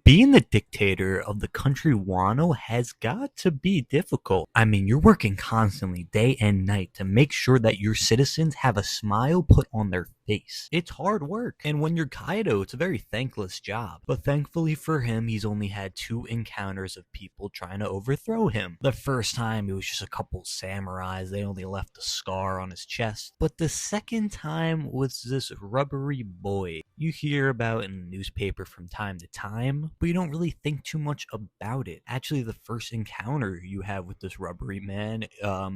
Being the dictator of the country Wano has got to be difficult. I mean, you're working constantly, day and night, to make sure that your citizens have a smile put on their face. It's hard work. And when you're Kaido, it's a very thankless job. But thankfully for him, he's only had 2 encounters of people trying to overthrow him. The first time, it was just a couple samurais. They only left a scar on his chest. But the second time was this rubbery boy you hear about in the newspaper from time to time, but you don't really think too much about it. Actually, the first encounter you have with this rubbery man,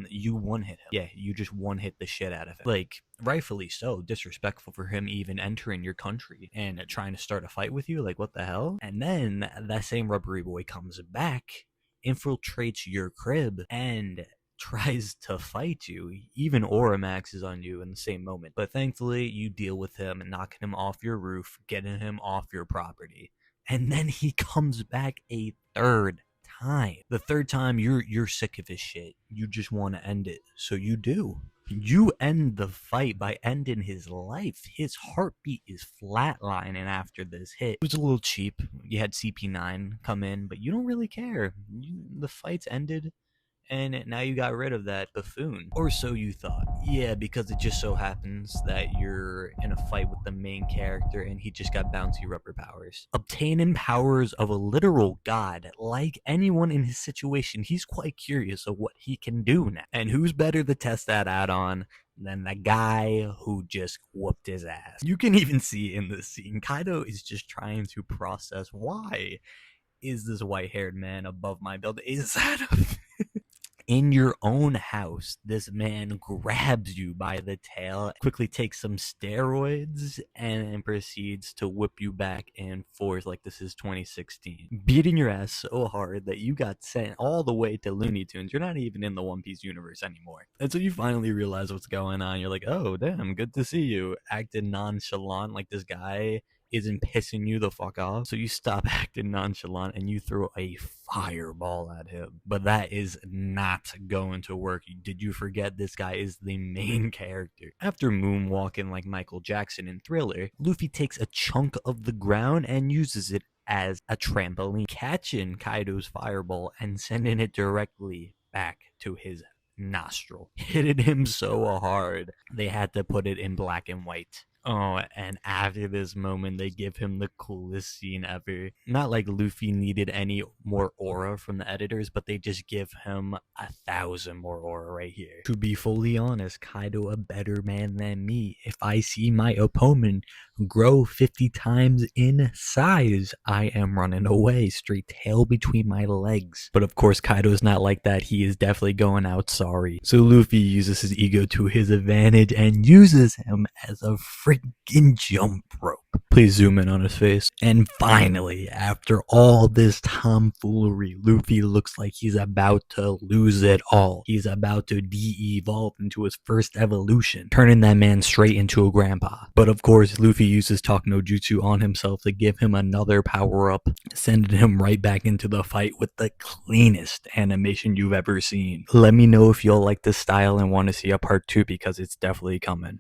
you one-hit him. Yeah, you just one-hit the shit out of him. Like, rightfully so, disrespectful for him even entering your country and trying to start a fight with you. Like, what the hell? And then that same rubbery boy comes back, infiltrates your crib, and tries to fight you. Even Oramax is on you in the same moment. But thankfully, you deal with him and knocking him off your roof, getting him off your property. And then he comes back a third time. The third time, you're sick of his shit. You just want to end it. So you do. You end the fight by ending his life. His heartbeat is flatlining after this hit. It was a little cheap. You had CP9 come in, but you don't really care. The fight's ended, and now you got rid of that buffoon. Or so you thought. Yeah, because it just so happens that you're in a fight with the main character and he just got bouncy rubber powers. Obtaining powers of a literal god, like anyone in his situation, he's quite curious of what he can do now. And who's better to test that out on than the guy who just whooped his ass? You can even see in this scene, Kaido is just trying to process, why is this white-haired man above my building? Is that a... In your own house, this man grabs you by the tail, quickly takes some steroids, and proceeds to whip you back and forth like this is 2016. Beating your ass so hard that you got sent all the way to Looney Tunes. You're not even in the One Piece universe anymore. And so you finally realize what's going on. You're like, oh, damn, good to see you. Acting nonchalant like this guy isn't pissing you the fuck off. So you stop acting nonchalant and you throw a fireball at him. But that is not going to work. Did you forget this guy is the main character? After moonwalking like Michael Jackson in Thriller, Luffy takes a chunk of the ground and uses it as a trampoline, catching Kaido's fireball and sending it directly back to his nostril, hitting him so hard they had to put it in black and white. Oh, and after this moment, they give him the coolest scene ever. Not like Luffy needed any more aura from the editors, but they just give him 1,000 more aura right here. To be fully honest, Kaido a better man than me. If I see my opponent grow 50 times in size, I am running away, straight tail between my legs. But of course, Kaido's not like that. He is definitely going out sorry. So Luffy uses his ego to his advantage and uses him as a freaking jump rope. Please zoom in on his face. And finally, after all this tomfoolery, Luffy looks like he's about to lose it all. He's about to de-evolve into his first evolution, turning that man straight into a grandpa. But of course, Luffy uses Talk No Jutsu on himself to give him another power-up, sending him right back into the fight with the cleanest animation you've ever seen. Let me know if y'all like this style and want to see a part 2 because it's definitely coming.